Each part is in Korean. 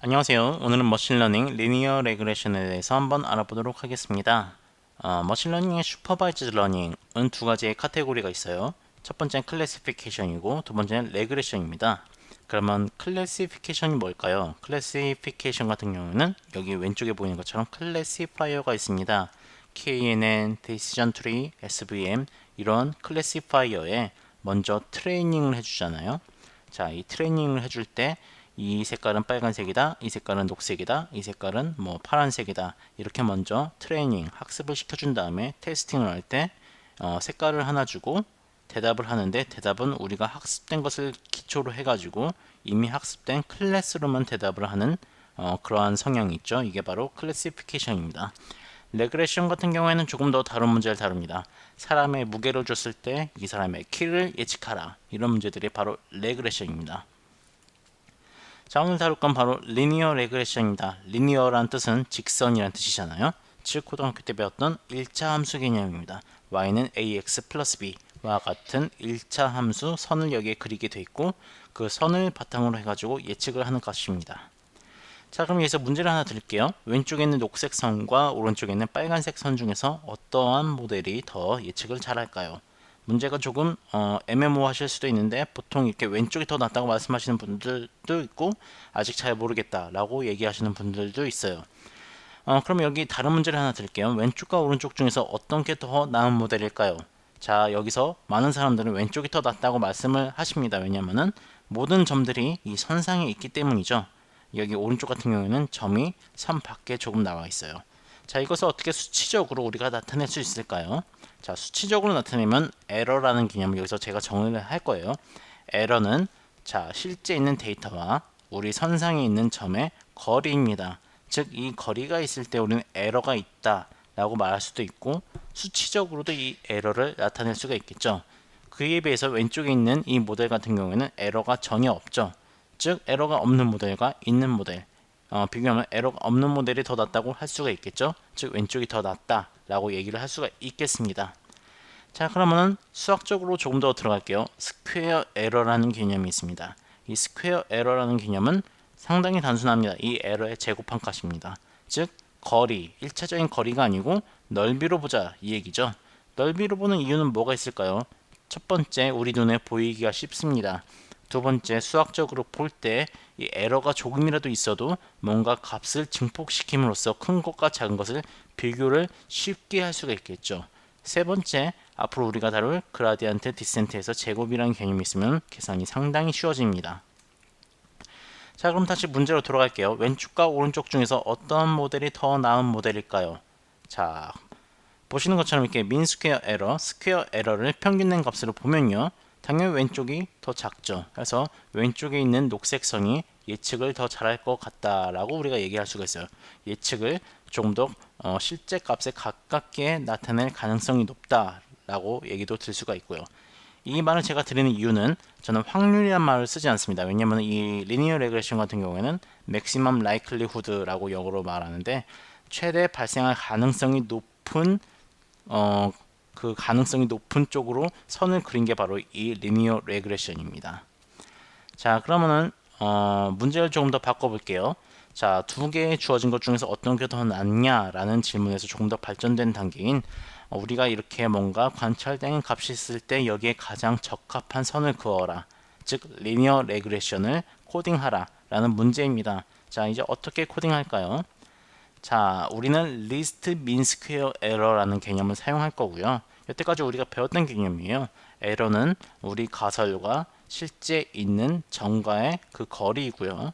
안녕하세요. 오늘은 머신러닝 리니어 레그레션에 대해서 한번 알아보도록 하겠습니다. 머신러닝의 슈퍼바이즈드 러닝은 두 가지의 카테고리가 있어요. 첫 번째는 클래시피케이션이고 두 번째는 레그레션입니다. 그러면 클래시피케이션이 뭘까요? 클래시피케이션 같은 경우는 여기 왼쪽에 보이는 것처럼 클래시파이어가 있습니다. KNN, Decision Tree, SVM 이런 클래시파이어에 먼저 트레이닝을 해주잖아요. 자, 이 트레이닝을 해줄 때 이 색깔은 빨간색이다, 이 색깔은 녹색이다, 이 색깔은 뭐 파란색이다 이렇게 먼저 트레이닝 학습을 시켜준 다음에 테스팅을 할 때 색깔을 하나 주고 대답을 하는데 대답은 우리가 학습된 것을 기초로 해가지고 이미 학습된 클래스로만 대답을 하는 그러한 성향이 있죠. 이게 바로 클래시피케이션입니다. 레그레션 같은 경우에는 조금 더 다른 문제를 다룹니다. 사람의 무게를 줬을 때 이 사람의 키를 예측하라. 이런 문제들이 바로 레그레션입니다. 자, 오늘 다룰 건 바로 리니어 레그레션입니다. 리니어란 뜻은 직선이란 뜻이잖아요. 즉 고등학교 때 배웠던 1차 함수 개념입니다. y는 ax 플러스 b와 같은 1차 함수 선을 여기에 그리게 돼 있고 그 선을 바탕으로 해가지고 예측을 하는 것입니다. 자, 그럼 여기서 문제를 하나 드릴게요. 왼쪽에 있는 녹색 선과 오른쪽에 있는 빨간색 선 중에서 어떠한 모델이 더 예측을 잘할까요? 문제가 조금 애매모호하실 수도 있는데 보통 이렇게 왼쪽이 더 낫다고 말씀하시는 분들도 있고 아직 잘 모르겠다라고 얘기하시는 분들도 있어요. 그럼 여기 다른 문제를 하나 드릴게요. 왼쪽과 오른쪽 중에서 어떤 게 더 나은 모델일까요? 자, 여기서 많은 사람들은 왼쪽이 더 낫다고 말씀을 하십니다. 왜냐면은 모든 점들이 이 선상에 있기 때문이죠. 여기 오른쪽 같은 경우에는 점이 선 밖에 조금 나와 있어요. 자, 이것을 어떻게 수치적으로 우리가 나타낼 수 있을까요? 자, 수치적으로 나타내면 에러라는 개념을 여기서 제가 정의를 할 거예요. 에러는 자, 실제 있는 데이터와 우리 선상에 있는 점의 거리입니다. 즉, 이 거리가 있을 때 우리는 에러가 있다 라고 말할 수도 있고 수치적으로도 이 에러를 나타낼 수가 있겠죠. 그에 비해서 왼쪽에 있는 이 모델 같은 경우에는 에러가 전혀 없죠. 즉, 에러가 없는 모델과 있는 모델 비교하면 에러가 없는 모델이 더 낫다고 할 수가 있겠죠. 즉, 왼쪽이 더 낫다 라고 얘기를 할 수가 있겠습니다. 자, 그러면은 수학적으로 조금 더 들어갈게요. 스퀘어 에러라는 개념이 있습니다. 이 스퀘어 에러라는 개념은 상당히 단순합니다. 이 에러의 제곱한 값입니다. 즉, 거리, 1차적인 거리가 아니고 넓이로 보자 이 얘기죠. 넓이로 보는 이유는 뭐가 있을까요? 첫 번째, 우리 눈에 보이기가 쉽습니다. 두 번째, 수학적으로 볼 때 이 에러가 조금이라도 있어도 뭔가 값을 증폭시킴으로써 큰 것과 작은 것을 비교를 쉽게 할 수가 있겠죠. 세 번째, 앞으로 우리가 다룰 그라디언트 디센트에서 제곱이라는 개념이 있으면 계산이 상당히 쉬워집니다. 자, 그럼 다시 문제로 돌아갈게요. 왼쪽과 오른쪽 중에서 어떤 모델이 더 나은 모델일까요? 자, 보시는 것처럼 이렇게 민 스퀘어 에러, 스퀘어 에러를 평균된 값으로 보면요. 당연히 왼쪽이 더 작죠. 그래서 왼쪽에 있는 녹색 선이 예측을 더 잘할 것 같다라고 우리가 얘기할 수가 있어요. 예측을 조금 더 실제 값에 가깝게 나타낼 가능성이 높다라고 얘기도 들 수가 있고요. 이 말을 제가 드리는 이유는 저는 확률이란 말을 쓰지 않습니다. 왜냐하면 이 리니어 레그레션 같은 경우에는 maximum likelihood라고 영어로 말하는데 최대 발생할 가능성이 높은 그 가능성이 높은 쪽으로 선을 그린 게 바로 이 리니어 레그레션입니다. 자, 그러면은 문제를 조금 더 바꿔볼게요. 자, 두 개 주어진 것 중에서 어떤 게 더 낫냐라는 질문에서 조금 더 발전된 단계인 우리가 이렇게 뭔가 관찰된 값이 있을 때 여기에 가장 적합한 선을 그어라. 즉, 리니어 레그레션을 코딩하라 라는 문제입니다. 자, 이제 어떻게 코딩할까요? 자, 우리는 리스트 민 스퀘어 에러라는 개념을 사용할 거고요. 여태까지 우리가 배웠던 개념이에요. 에러는 우리 가설과 실제 있는 점과의 그 거리이고요.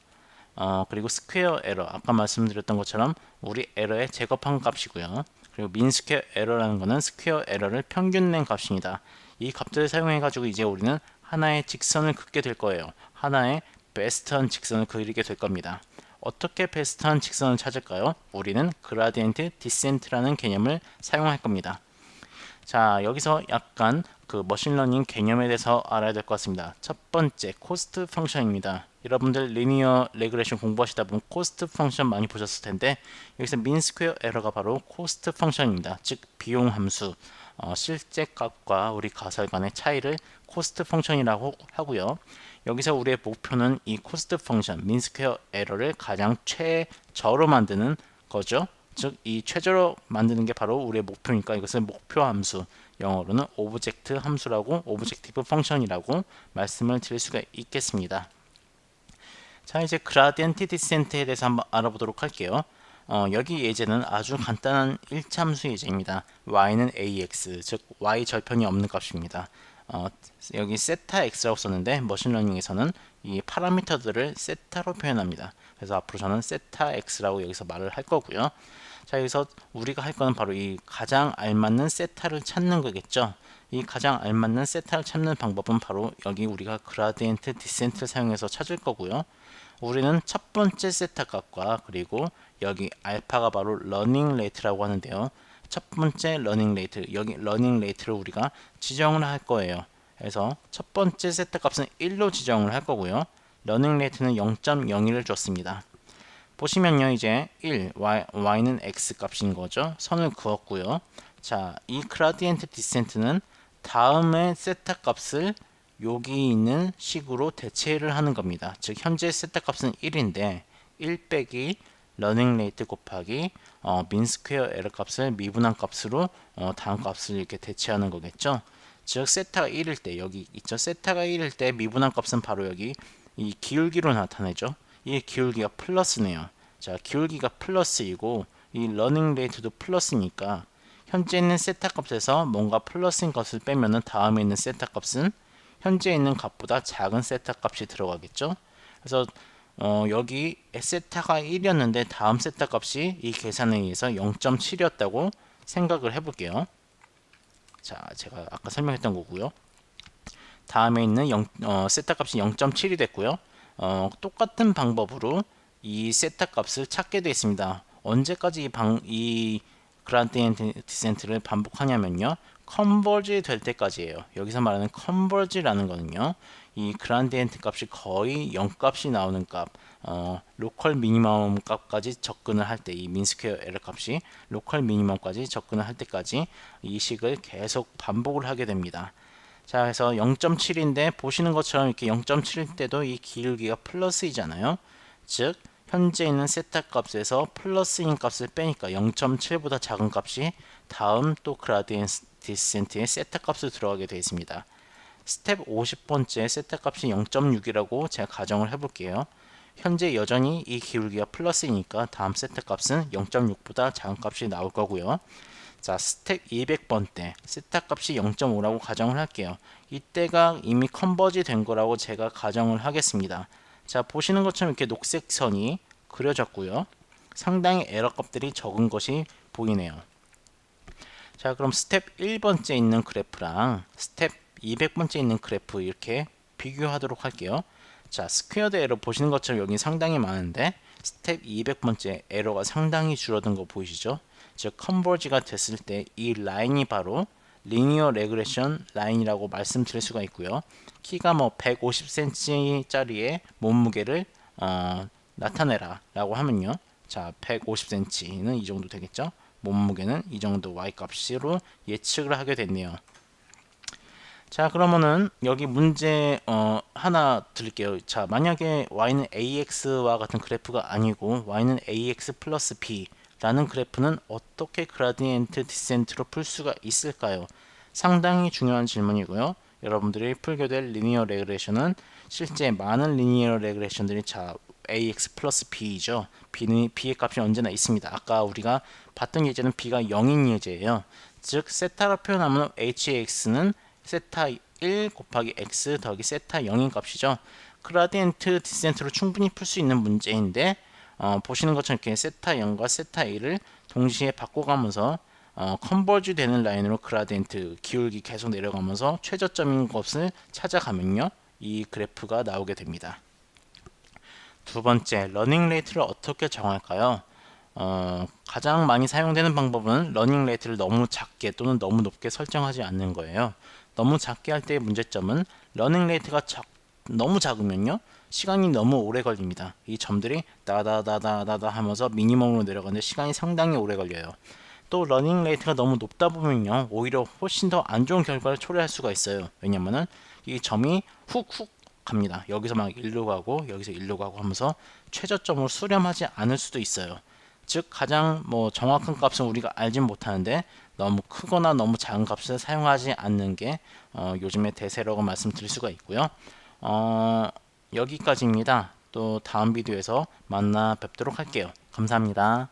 그리고 스퀘어 에러, 아까 말씀드렸던 것처럼 우리 에러의 제곱한 값이고요. 그리고 민 스퀘어 에러라는 것은 스퀘어 에러를 평균낸 값입니다. 이 값들을 사용해 가지고 이제 우리는 하나의 직선을 긋게 될 거예요. 하나의 베스트한 직선을 그리게 될 겁니다. 어떻게 베스트한 직선을 찾을까요? 우리는 그라디언트 디센트라는 개념을 사용할 겁니다. 자, 여기서 약간 그 머신러닝 개념에 대해서 알아야 될 것 같습니다. 첫 번째, 코스트 펑션입니다. 여러분들 리니어 레그레션 공부하시다 보면 코스트 펑션 많이 보셨을 텐데 여기서 민 스퀘어 에러가 바로 코스트 펑션입니다. 즉 비용 함수, 실제 값과 우리 가설 간의 차이를 코스트 펑션이라고 하고요. 여기서 우리의 목표는 이 코스트 펑션 민 스퀘어 에러를 가장 최저로 만드는 거죠. 즉 이 최저로 만드는 게 바로 우리의 목표니까 이것을 목표 함수, 영어로는 오브젝트 함수라고, 오브젝티브 펑션이라고 말씀을 드릴 수가 있겠습니다. 자, 이제 그라디언트 디센트에 대해서 한번 알아보도록 할게요. 여기 예제는 아주 간단한 1참수 예제입니다. y는 ax, 즉 y 절편이 없는 값입니다. 여기 세타 x라고 썼는데 머신러닝에서는 이 파라미터들을 세타로 표현합니다. 그래서 앞으로 저는 세타 x라고 여기서 말을 할 거고요. 자, 여기서 우리가 할 거는 바로 이 가장 알맞는 세타를 찾는 거겠죠. 이 가장 알맞는 세타를 찾는 방법은 바로 여기 우리가 그라디언트 디센트를 사용해서 찾을 거고요. 우리는 첫 번째 세타 값과 그리고 여기 알파가 바로 러닝 레이트라고 하는데요. 첫 번째 러닝 레이트, 여기 러닝 레이트를 우리가 지정을 할 거예요. 그래서 첫 번째 세타 값은 1로 지정을 할 거고요. 러닝 레이트는 0.01을 줬습니다. 보시면요, 이제 1, y는 x 값인 거죠. 선을 그었고요. 자, 이 그라디언트 디센트는 다음의 세타 값을 여기 있는 식으로 대체를 하는 겁니다. 즉 현재 세타 값은 1인데 1 빼기 러닝 레이트 곱하기 민 스퀘어 에러 값을 미분한 값으로 다음 값을 이렇게 대체하는 거겠죠. 즉 세타가 1일 때 여기 있죠. 세타가 1일 때 미분한 값은 바로 여기 이 기울기로 나타내죠. 이 기울기가 플러스네요. 자, 기울기가 플러스이고 이 러닝 레이트도 플러스니까 현재 있는 세타 값에서 뭔가 플러스인 값을 빼면은 다음에 있는 세타 값은 현재 있는 값보다 작은 세타 값이 들어가겠죠. 그래서 여기 세타가 1이었는데 다음 세타 값이 이 계산에 의해서 0.7이었다고 생각을 해볼게요. 자, 제가 아까 설명했던 거고요. 다음에 있는 세타 값이 0.7이 됐고요. 똑같은 방법으로 이 세타 값을 찾게 되어 있습니다. 언제까지 이 그라디언트 디센트를 반복하냐면요, 컨버지 될 때까지예요. 여기서 말하는 컨버지라는 거는요, 이 그라디언트 값이 거의 0값이 나오는 값, 로컬 미니멈 값까지 접근을 할 때, 이 민스퀘어 에러 값이 로컬 미니멈까지 접근을 할 때까지 이 식을 계속 반복을 하게 됩니다. 자, 그래서 0.7인데 보시는 것처럼 이렇게 0.7일 때도 이 기울기가 플러스이잖아요. 즉 현재 있는 세타 값에서 플러스인 값을 빼니까 0.7보다 작은 값이 다음 또 그라디언트 디센트의 세타 값으로 들어가게 되어 있습니다. 스텝 50번째 세타 값이 0.6이라고 제가 가정을 해볼게요. 현재 여전히 이 기울기가 플러스이니까 다음 세타 값은 0.6보다 작은 값이 나올 거고요. 자, 스텝 200번 때 세타 값이 0.5라고 가정을 할게요. 이때가 이미 컨버지 된 거라고 제가 가정을 하겠습니다. 자, 보시는 것처럼 이렇게 녹색 선이 그려졌고요. 상당히 에러 값들이 적은 것이 보이네요. 자, 그럼 스텝 1번째 있는 그래프랑 스텝 200번째 있는 그래프 이렇게 비교하도록 할게요. 자, 스퀘어드 에러 보시는 것처럼 여기 상당히 많은데 스텝 200번째 에러가 상당히 줄어든 거 보이시죠? 즉 컨버지가 됐을 때 이 라인이 바로 리니어 레그레션 라인이라고 말씀드릴 수가 있고요. 키가 뭐 150cm 짜리의 몸무게를 나타내라 라고 하면요, 자 150cm는 이 정도 되겠죠. 몸무게는 이 정도 y 값으로 예측을 하게 됐네요. 자, 그러면은 여기 문제 하나 드릴게요. 자, 만약에 y는 ax와 같은 그래프가 아니고 y는 ax 플러스 b 라는 그래프는 어떻게 그라디언트 디센트로 풀 수가 있을까요? 상당히 중요한 질문이고요. 여러분들이 풀게 될 리니어 레그레션은 실제 많은 리니어 레그레션들이 자 ax 플러스 b이죠. b의 값이 언제나 있습니다. 아까 우리가 봤던 예제는 b가 0인 예제예요. 즉 세타로 표현하면 hx는 세타 1 곱하기 x 더하기 세타 0인 값이죠. 그라디언트 디센트로 충분히 풀 수 있는 문제인데 보시는 것처럼 이렇게 세타 0과 세타 1을 동시에 바꿔가면서 컨버지 되는 라인으로 그라디언트 기울기 계속 내려가면서 최저점인 것을 찾아가면요, 이 그래프가 나오게 됩니다. 두 번째, 러닝 레이트를 어떻게 정할까요? 가장 많이 사용되는 방법은 러닝 레이트를 너무 작게 또는 너무 높게 설정하지 않는 거예요. 너무 작게 할 때의 문제점은 러닝 레이트가 너무 작으면요, 시간이 너무 오래 걸립니다. 이 점들이 다다다다다다 하면서 미니멈으로 내려가는데 시간이 상당히 오래 걸려요. 또 러닝 레이트가 너무 높다 보면요, 오히려 훨씬 더 안 좋은 결과를 초래할 수가 있어요. 왜냐면은 이 점이 훅훅 갑니다. 여기서 막 일로 가고 여기서 일로 가고 하면서 최저점을 수렴하지 않을 수도 있어요. 즉 가장 정확한 값은 우리가 알진 못하는데 너무 크거나 너무 작은 값을 사용하지 않는 게 요즘의 대세라고 말씀드릴 수가 있고요. 여기까지입니다. 또 다음 비디오에서 만나 뵙도록 할게요. 감사합니다.